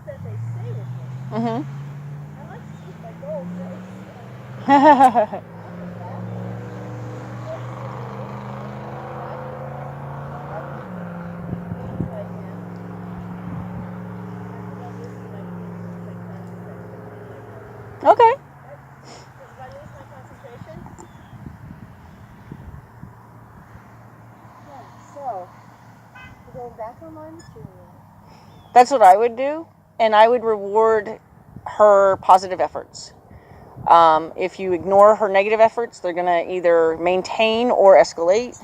that they stay with me. Mm-hmm. I like to keep my gold face. Okay. Because if I lose my concentration. Yeah, so we're going back online with Juliet. That's what I would do, and I would reward her positive efforts. If you ignore her negative efforts, they're going to either maintain or escalate,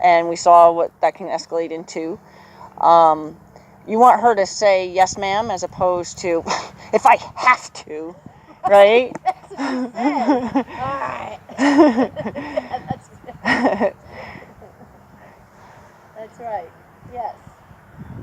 and we saw what that can escalate into. You want her to say yes, ma'am, as opposed to if I have to, right? That's what she said. All right. Yeah, that's right. Yes.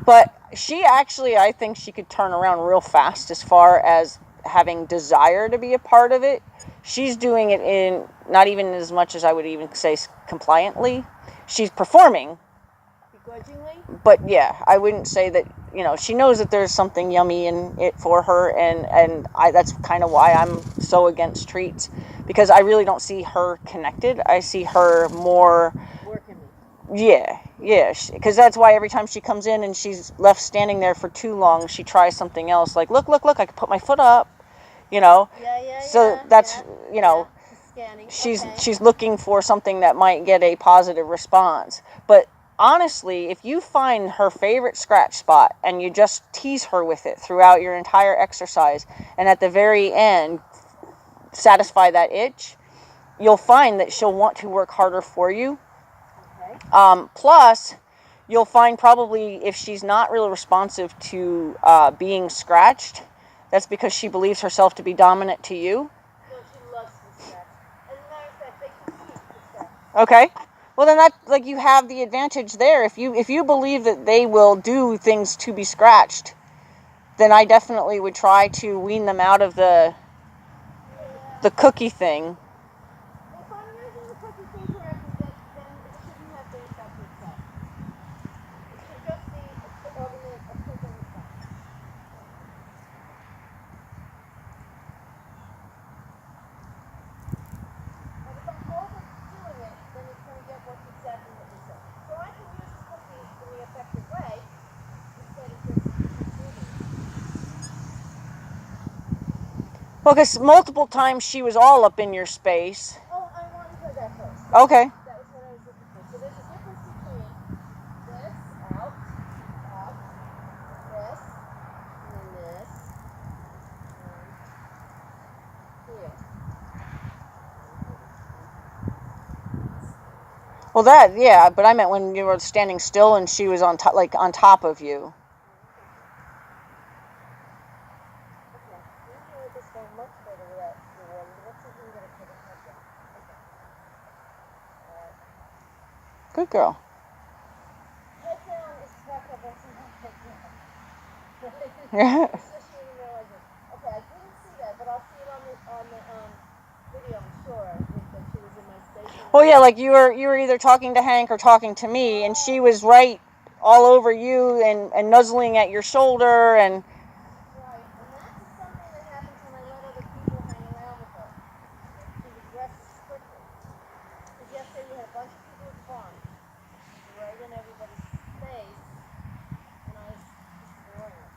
But she actually, I think she could turn around real fast as far as having desire to be a part of it. She's doing it in not even as much as I would even say compliantly. She's performing. Begrudgingly? But yeah, I wouldn't say that, she knows that there's something yummy in it for her, and that's kind of why I'm so against treats, because I really don't see her connected. I see her more working. Yeah, because that's why every time she comes in and she's left standing there for too long, she tries something else, like look, I can put my foot up, so that's Scanning. she's looking for something that might get a positive response. But honestly, if you find her favorite scratch spot and you just tease her with it throughout your entire exercise, and at the very end satisfy that itch, you'll find that she'll want to work harder for you. Plus, you'll find probably if she's not really responsive to being scratched, that's because she believes herself to be dominant to you. No, she loves to be scratched. As a matter of fact, they compete for scratch. Okay. Well, then you have the advantage there. If you believe that they will do things to be scratched, then I definitely would try to wean them out of the cookie thing. If I'm using the cookie thing correctly, then it shouldn't have the effect itself. It should just be the element of cooking itself. But if I'm overdoing it, then it's going to get what's exactly what you said. So I can use the cookies in the effective way instead of just consuming it. Well, because multiple times she was all up in your space. Oh, I wanted her that first. Okay. That was what I was looking for. So there's a difference between this, out, up, this, and then this, and here. Well, but I meant when you were standing still and she was on top of you. Good girl. Head down is preferable to not head down. Yeah. Okay, I didn't see that, but I'll see it on the video, I'm sure, that she was in my station. Well, yeah, like you were either talking to Hank or talking to me, and she was right all over you and nuzzling at your shoulder and. Right, and that's something that happens when I let other people hang around with her. She regresses quickly. Because yesterday we had a bunch of people at the farm, right in everybody's face, and I was just ignoring it.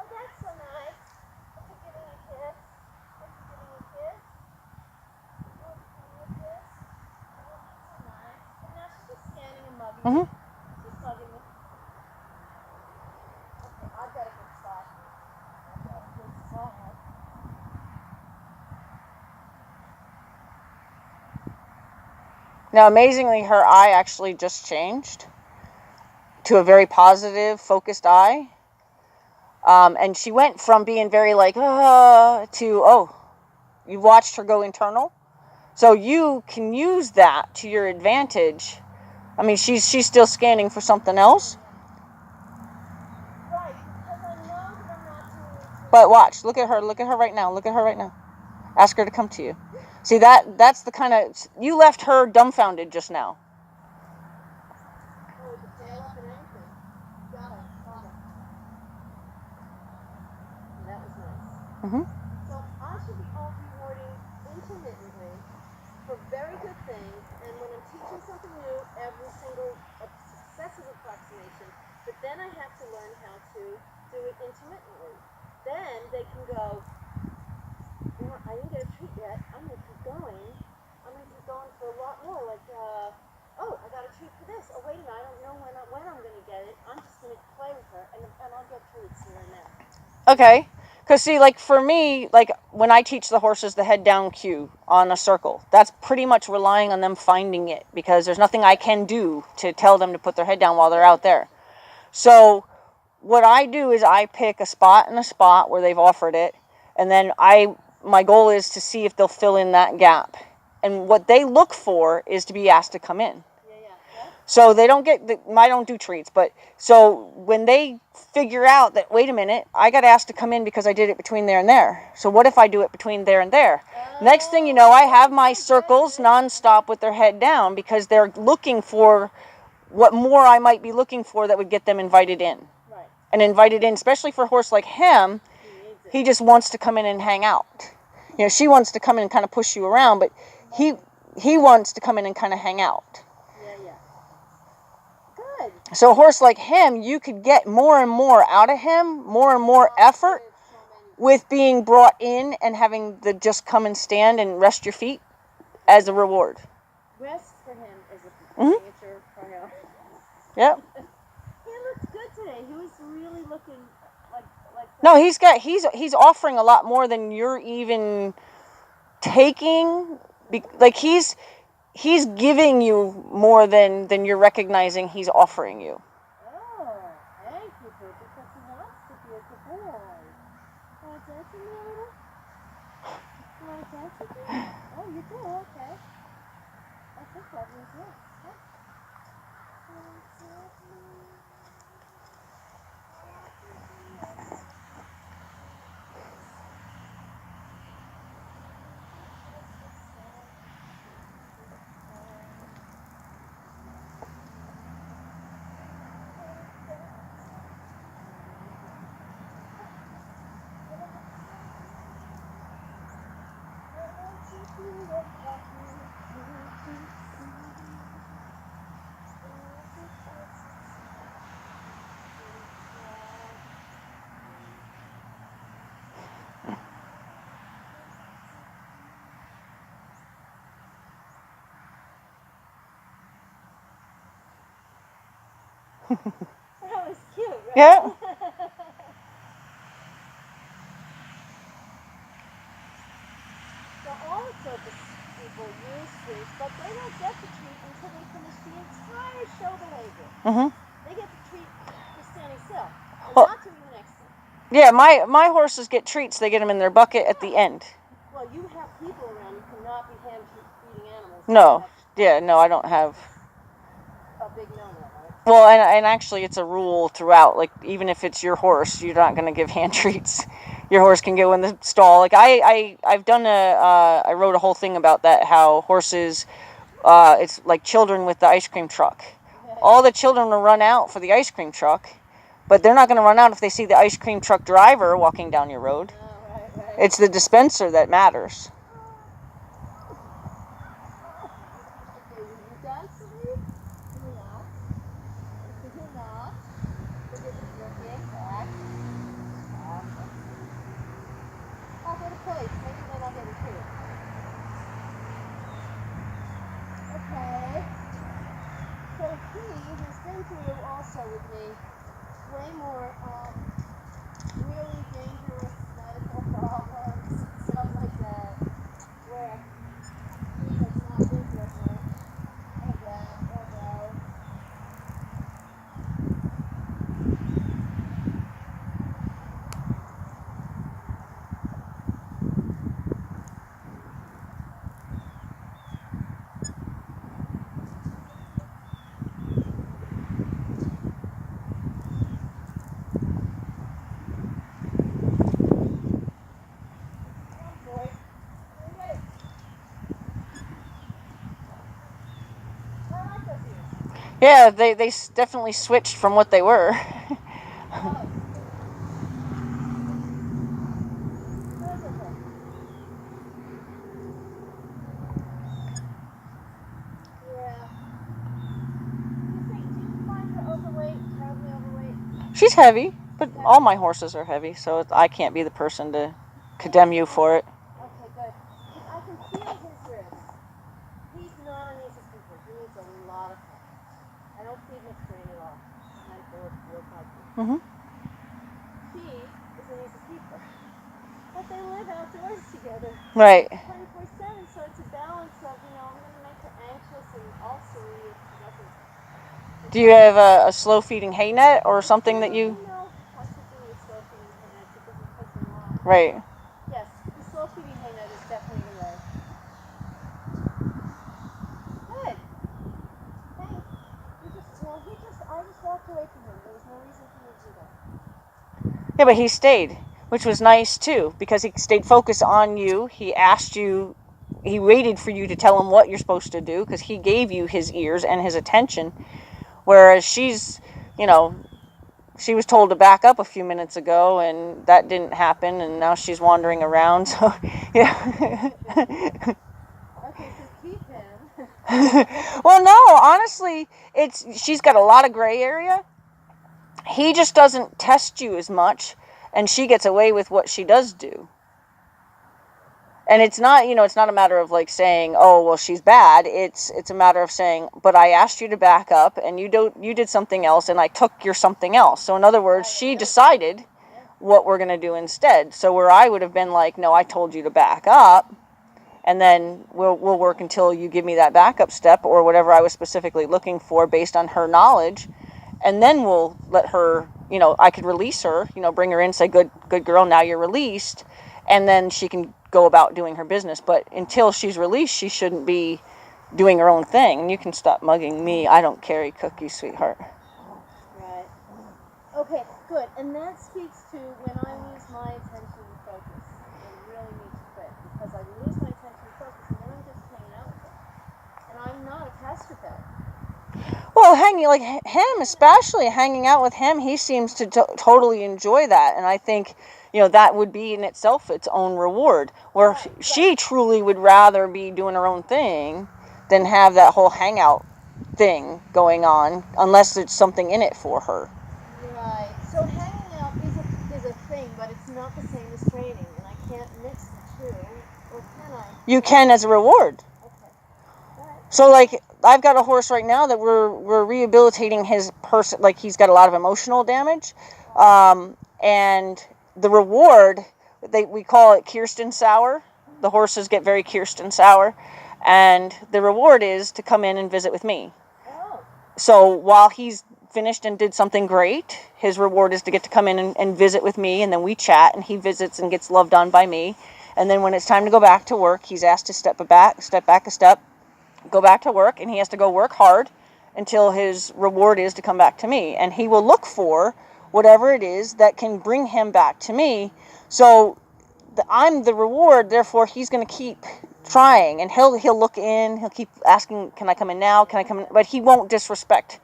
Oh, that's so nice. Look at giving a kiss. Look at giving a kiss. Look, giving a kiss. Oh, that's so nice. And now she's just scanning and mugging me. She's mugging me. Okay, I've got a good spot. Now, amazingly, her eye actually just changed to a very positive, focused eye. And she went from being very to, you watched her go internal. So you can use that to your advantage. I mean, she's still scanning for something else. Right, because I know that I'm not doing. But watch, look at her right now. Ask her to come to you. See, that's the kind of, you left her dumbfounded just now. Oh, with the tail up and everything. Got it. That was nice. Mm-hmm. So I should be rewarding intermittently for very good things, and when I'm teaching something new, every single successive approximation, but then I have to learn how to do it intermittently. Then they can go, you know, I didn't get a treat yet, I'm going to keep going. I'm going to keep going for a lot more, like, oh, I got a treat for this. Oh, wait a minute, I don't know when I'm going to get it. I'm just going to play with her, and I'll get treats here and there. Okay. Because, see, like, for me, like, when I teach the horses the head down cue on a circle, that's pretty much relying on them finding it, because there's nothing I can do to tell them to put their head down while they're out there. So what I do is I pick a spot and a spot where they've offered it, and then my goal is to see if they'll fill in that gap. And what they look for is to be asked to come in. So they don't I don't do treats, but so when they figure out that, wait a minute, I got asked to come in because I did it between there and there. So what if I do it between there and there? Next thing you know, I have my circles nonstop with their head down, because they're looking for what more I might be looking for that would get them invited in. Right. And invited in, especially for a horse like him, he just wants to come in and hang out. You know, she wants to come in and kind of push you around, but he wants to come in and kind of hang out. Good. So a horse like him, you could get more and more out of him, more and more effort with being brought in and having the just come and stand and rest your feet as a reward. Rest for him is a miniature priority. Yep. He looked good today. He was really looking like No, he's offering a lot more than you're even taking. Like he's giving you more than you're recognizing he's offering you. Oh, thank you, Bridget, because he wants to be a good boy. Want to dance with me a little? You want to dance with me? Oh, you do? Okay. I think that means yes. Huh? That was cute, right? Yeah. So all sorts of people use treats, but they don't get the treat until they finish the entire shoulder wager. Mm-hmm. They get the treat for standing still, and Well, not doing the next thing. Yeah, my horses get treats. They get them in their bucket at the end. Well, you have people around. You cannot be hand-feeding animals. No. Yeah, no, I don't have. A big no-no, right? Well, and actually it's a rule throughout. Like, even if it's your horse, you're not going to give hand treats. Your horse can go in the stall. Like, I've done I wrote a whole thing about that, how horses, it's like children with the ice cream truck. All the children will run out for the ice cream truck, but they're not going to run out if they see the ice cream truck driver walking down your road. Oh, right. It's the dispenser that matters. I'll go to place. Maybe then I'll get a treat. Okay. So he has been through also with me way more really dangerous medical problems, stuff like that, where he has not been through much of that, although Yeah, they definitely switched from what they were. She's heavy, but all my horses are heavy, so I can't be the person to condemn you for it. Okay, good. Because I can feel his ribs. He's not an easy keeper. He needs a lot of help. I don't feed him screen at all. And we'll talk to him. She is an easy keeper. But they live outdoors together. Right. 24/7, so it's a balance of, I'm going to make her anxious and also if she doesn't. Do you have a slow feeding hay net or something that you... No, I should do with slow feeding hay net. It doesn't take them long. Right. Yes, the slow feeding hay net is definitely the way. Good. Hey, I just walked away from him. There was no reason for me to do that. Yeah, but he stayed, which was nice too, because he stayed focused on you. He asked you, he waited for you to tell him what you're supposed to do, because he gave you his ears and his attention. Whereas she's, she was told to back up a few minutes ago, and that didn't happen, and now she's wandering around. So, yeah. Okay, so keep him. Well, no, honestly, she's got a lot of gray area. He just doesn't test you as much, and she gets away with what she does do. And it's not, it's not a matter of like saying, oh, well, she's bad. It's a matter of saying, but I asked you to back up, and you did something else, and I took your something else. So in other words, she decided what we're going to do instead. So where I would have been like, no, I told you to back up, and then we'll work until you give me that backup step or whatever I was specifically looking for based on her knowledge, and then we'll let her, I could release her, bring her in, say, good girl, now you're released, and then she can go about doing her business. But until she's released, she shouldn't be doing her own thing. You can stop mugging me. I don't carry cookies, sweetheart. Right. Okay, good. And that speaks to when I lose my attention and focus. I really need to quit, because I lose my attention and focus, and then I'm just hanging out with them. And I'm not a pasture pet. Well, him, especially hanging out with him, he seems to totally enjoy that. And I think, that would be in itself its own reward. Where she truly would rather be doing her own thing than have that whole hangout thing going on, unless there's something in it for her. Right. So hanging out is a thing, but it's not the same as training, and I can't mix the two, or can I? You can as a reward. Okay. All right. So, I've got a horse right now that we're rehabilitating his person. He's got a lot of emotional damage, and the reward, we call it Kirsten sour. The horses get very Kirsten sour, and the reward is to come in and visit with me. Oh. So while he's finished and did something great, his reward is to get to come in and visit with me, and then we chat, and he visits and gets loved on by me. And then when it's time to go back to work, he's asked to step back a step, go back to work, and he has to go work hard until his reward is to come back to me. And he will look for whatever it is that can bring him back to me. So I'm the reward, therefore he's going to keep trying, and he'll look in, he'll keep asking, can I come in now, can I come in? But he won't disrespect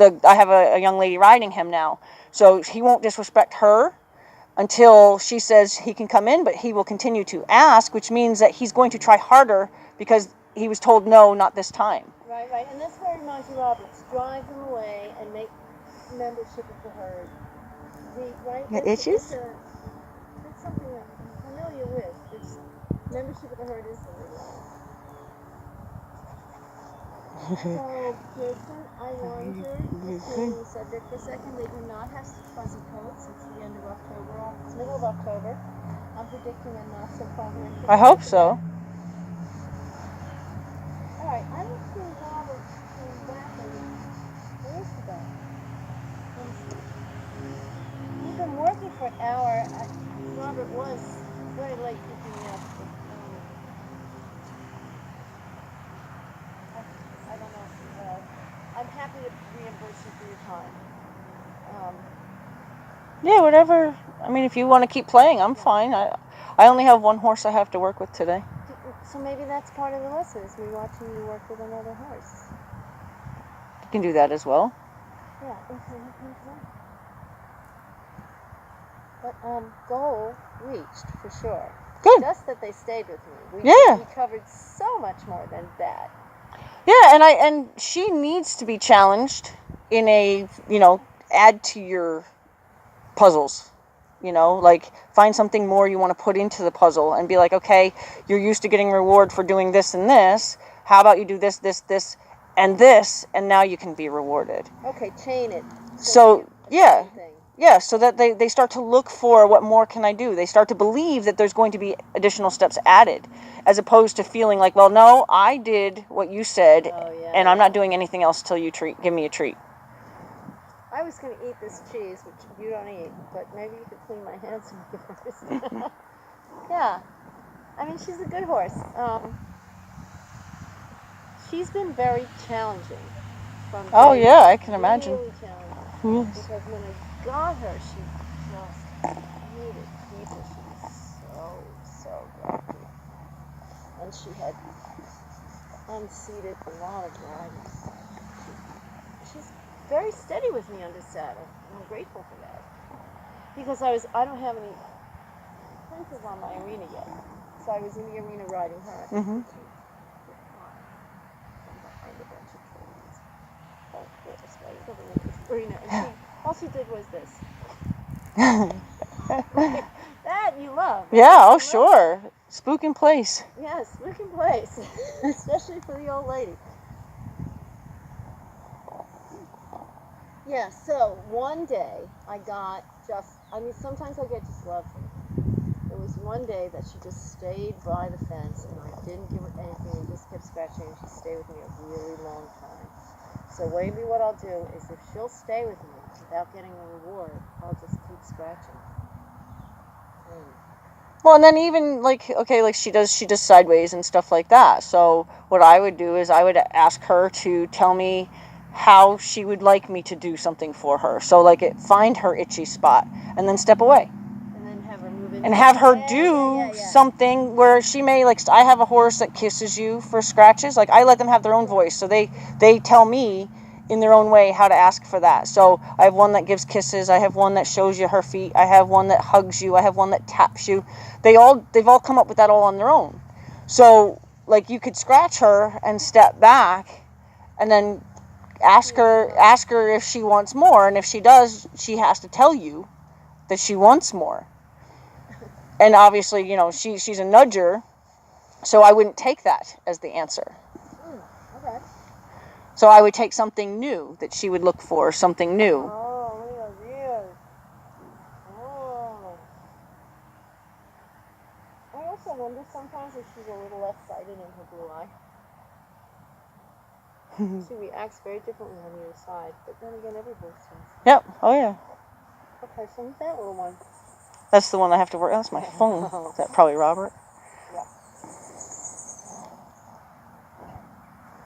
I have a young lady riding him now, so he won't disrespect her until she says he can come in, but he will continue to ask, which means that he's going to try harder because he was told no, not this time. Right. And that's where Monty Roberts drive them away and make membership of the herd. Itches? It's something that I'm familiar with. It's membership of the herd is the reward. So, Kirsten, I wondered, just changing the subject for a second, they do not have fuzzy coats. It's the end of October, it's middle of October. I'm predicting a not so far winter. I hope so. Alright, I don't see Robert came back where is he back? We've been working for an hour. Robert was very late picking me up. I don't know if he will. I'm happy to reimburse you for your time. Yeah, whatever. I mean, if you want to keep playing, I'm fine. I only have one horse I have to work with today. So maybe that's part of the lesson, is me watching you work with another horse. You can do that as well. Yeah, okay. But goal reached for sure. Good. Just that they stayed with me. Yeah. We covered so much more than that. Yeah, and she needs to be challenged in a, add to your puzzles. You know, like find something more you want to put into the puzzle and be like, okay, you're used to getting reward for doing this and this. How about you do this, this, this, and this, and now you can be rewarded. Okay, chain it. So yeah. Yeah, so that they start to look for what more can I do. They start to believe that there's going to be additional steps added, as opposed to feeling like, well, no, I did what you said, and I'm not doing anything else till you give me a treat. I was going to eat this cheese, which you don't eat, but maybe you could clean my hands first. Yeah, I mean, she's a good horse. She's been very challenging. Yeah, I can imagine. Really challenging. Because when I got her, she just needed people. She was so grumpy. And she had unseated a lot of riders. She's very steady with me on the saddle. I'm grateful for that. Because I don't have any fences on my arena yet. So I was in the arena riding her. Mm-hmm. Arena, and all she did was this. That you love. Yeah, oh sure. Spook in place. Yeah, spook in place. Especially for the old lady. Yeah, so one day I got sometimes I get just love. There was one day that she just stayed by the fence and I didn't give her anything and just kept scratching and she stayed with me a really long time. So maybe what I'll do is if she'll stay with me without getting a reward, I'll just keep scratching. Well, and then even she does sideways and stuff like that. So what I would do is I would ask her to tell me how she would like me to do something for her. So find her itchy spot and then step away. And then have her move in. And have her do something where she may, I have a horse that kisses you for scratches. I let them have their own voice. So they tell me in their own way how to ask for that. So I have one that gives kisses. I have one that shows you her feet. I have one that hugs you. I have one that taps you. They've all come up with that all on their own. So you could scratch her and step back and then ask her if she wants more. And if she does, she has to tell you that she wants more. And obviously, she's a nudger, so I wouldn't take that as the answer. Okay. So I would take something new that she would look for, something new. Oh, look at those ears. Oh. I also wonder sometimes if she's a little left-sided in her blue eye. She reacts very differently on either side, but then again, every horse does. Yep. Oh, yeah. Okay, so who's that little one? That's the one I have to work. That's my phone. Is that probably Robert? Yeah.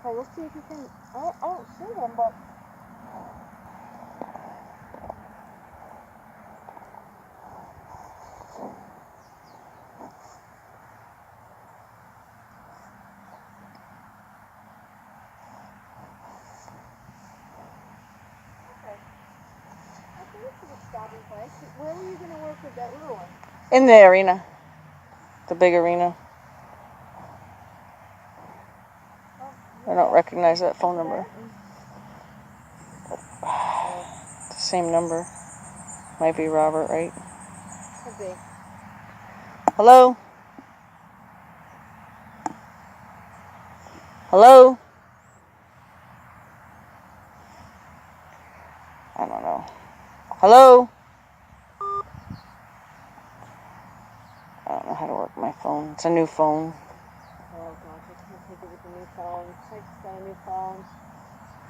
Okay, let's see if you can. I don't see him, but. Where were you going to work with that little one? In the arena. The big arena. I don't recognize that phone number. The same number. Might be Robert, right? Could be. Hello? Hello? I don't know. Hello? I don't know how to work my phone. It's a new phone. Oh gosh, I can't take it with the new phone. I just got a new phone.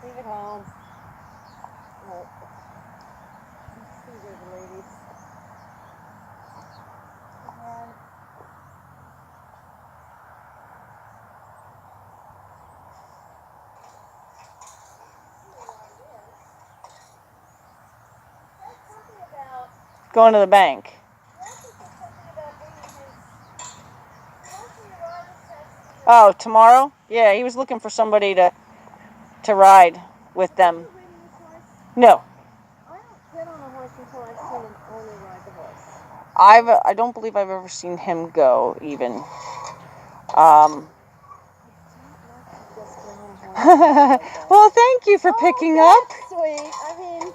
Leave it home. Oh. Let's see where the ladies. And Going to the bank. Oh, tomorrow? Yeah, he was looking for somebody to ride with them. No. I don't get on a horse until I've seen an owner ride the horse. I don't believe I've ever seen him go even. Well, thank you for picking up. Sweet. I mean,